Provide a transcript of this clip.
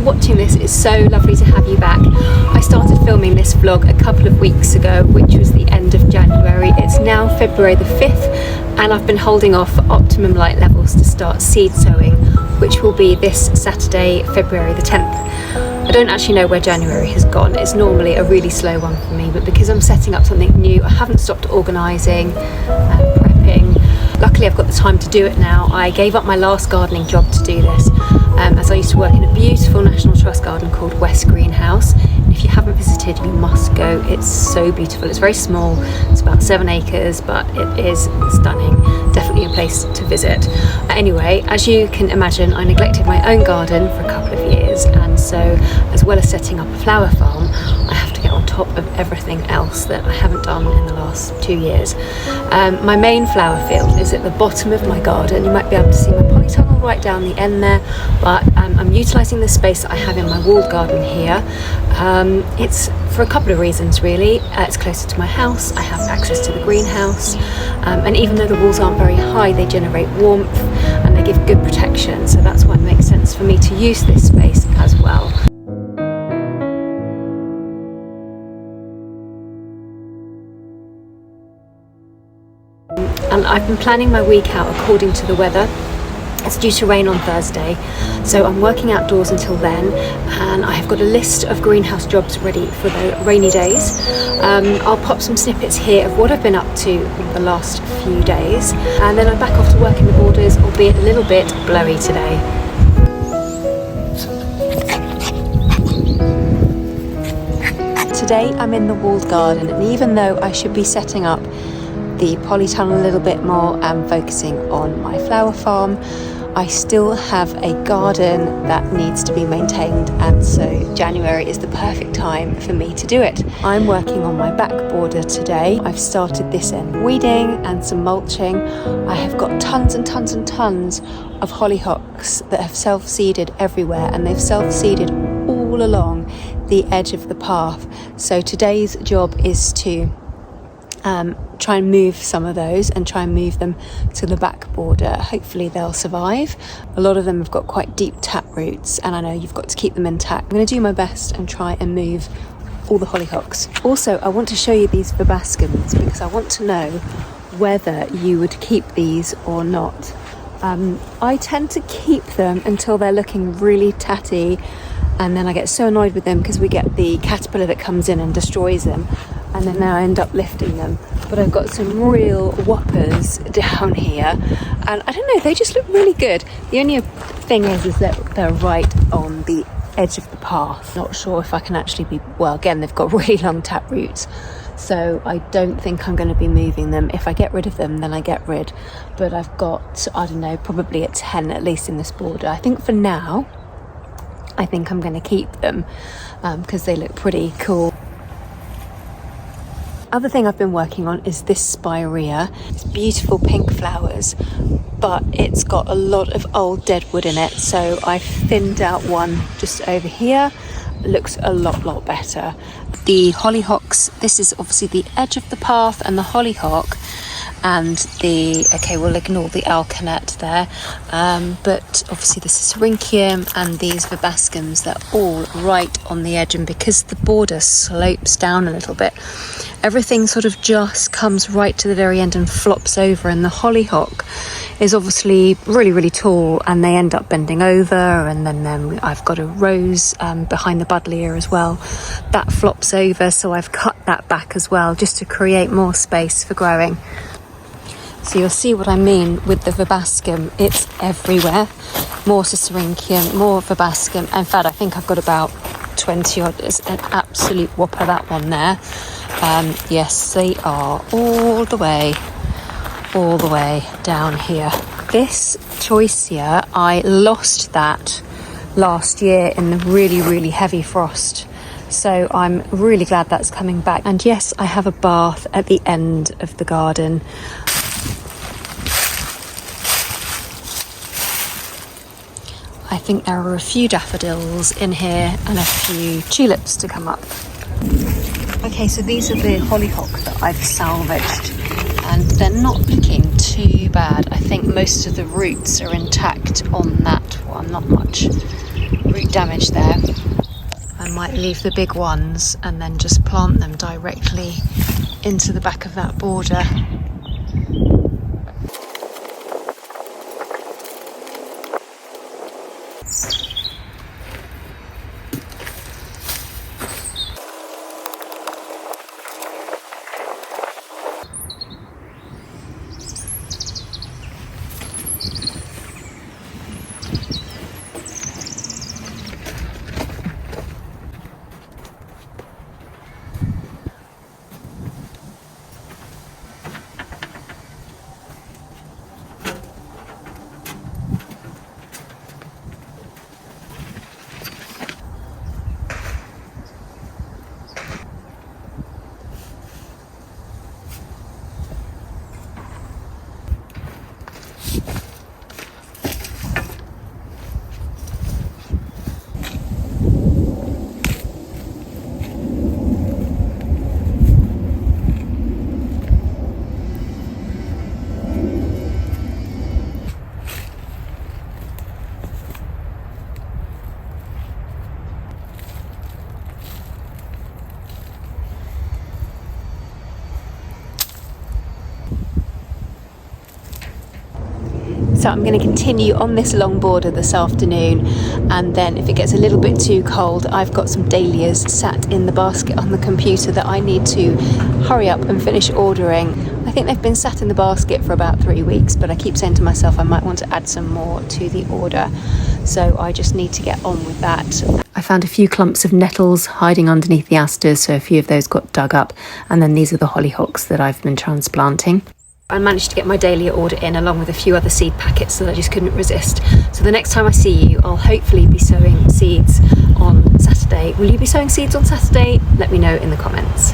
you're watching this, it's so lovely to have you back. I started filming this vlog a couple of weeks ago, which was the end of January. It's now February the 5th, and I've been holding off for optimum light levels to start seed sowing, which will be this Saturday, February the 10th. I don't actually know where January has gone. It's normally a really slow one for me, but because I'm setting up something new, I haven't stopped organising and prepping. Luckily I've got the time to do it now. I gave up my last gardening job to do this, as I used to work in a beautiful National Trust garden called West Greenhouse. And if you haven't visited, you must go. It's so beautiful. It's very small. It's about 7 acres, but it is stunning. Definitely a place to visit. Anyway, as you can imagine, I neglected my own garden for a couple of years, and so as well as setting up a flower farm, I have to get on top of everything else that I haven't done in the last 2 years. My main flower field is at the bottom of my garden. You might be able to see my polytunnel right down the end there, but I'm utilising the space that I have in my walled garden here. It's for a couple of reasons really. It's closer to my house, I have access to the greenhouse, and even though the walls aren't very high, they generate warmth and they give good protection, so that's why it makes sense for me to use this space as well. And I've been planning my week out according to the weather. It's due to rain on Thursday, so I'm working outdoors until then, and I have got a list of greenhouse jobs ready for the rainy days. I'll pop some snippets here of what I've been up to in the last few days, and then I'm back off to work in the borders, albeit a little bit blowy today. Today I'm in the walled garden, and even though I should be setting up the polytunnel a little bit more and focusing on my flower farm, I still have a garden that needs to be maintained, and so January is the perfect time for me to do it. I'm working on my back border today. I've started this end weeding and some mulching. I have got tons and tons and tons of hollyhocks that have self-seeded everywhere, and they've self-seeded all along the edge of the path. So today's job is to try and move some of those and try and move them to the back border. Hopefully they'll survive. A lot of them have got quite deep tap roots, and I know you've got to keep them intact. I'm going to do my best and try and move all the hollyhocks. Also, I want to show you these verbascums because I want to know whether you would keep these or not. I tend to keep them until they're looking really tatty, and then I get so annoyed with them because we get the caterpillar that comes in and destroys them, and then I end up lifting them. But I've got some real whoppers down here, and I don't know, they just look really good. The only thing is that they're right on the edge of the path. Not sure if I can actually be, well, again, they've got really long tap roots, so I don't think I'm going to be moving them. If I get rid of them, then I get rid. But I've got, I don't know, probably a 10 at least in this border. I think for now, I think I'm going to keep them because they look pretty cool. Other thing I've been working on is this spirea. It's beautiful pink flowers, but it's got a lot of old dead wood in it, so I've thinned out one just over here. It looks a lot better. The hollyhocks, this is obviously the edge of the path, and the hollyhock and the, okay, we'll ignore the alkanet there, but obviously the syrinchium and these verbascums, they're all right on the edge, and because the border slopes down a little bit, everything sort of just comes right to the very end and flops over, and the hollyhock is obviously really tall, and they end up bending over, and then I've got a rose behind the buddleia as well that flops over, so I've cut that back as well just to create more space for growing. So you'll see what I mean with the verbascum. It's everywhere. More syrinchium, more verbascum. In fact, I think I've got about 20 odd. It's an absolute whopper, that one there. Yes, they are all the way down here. This choicea, I lost that last year in the really heavy frost. So I'm really glad that's coming back. And yes, I have a bath at the end of the garden. I think there are a few daffodils in here and a few tulips to come up. Okay, so these are the hollyhock that I've salvaged, and they're not looking too bad. I think most of the roots are intact on that one, not much root damage there. I might leave the big ones and then just plant them directly into the back of that border. So I'm going to continue on this long border this afternoon, and then if it gets a little bit too cold, I've got some dahlias sat in the basket on the computer that I need to hurry up and finish ordering. I think they've been sat in the basket for about 3 weeks, but I keep saying to myself I might want to add some more to the order, so I just need to get on with that. I found a few clumps of nettles hiding underneath the asters, so a few of those got dug up, and then these are the hollyhocks that I've been transplanting. I managed to get my dahlia order in along with a few other seed packets that I just couldn't resist. So the next time I see you, I'll hopefully be sowing seeds on Saturday. Will you be sowing seeds on Saturday? Let me know in the comments.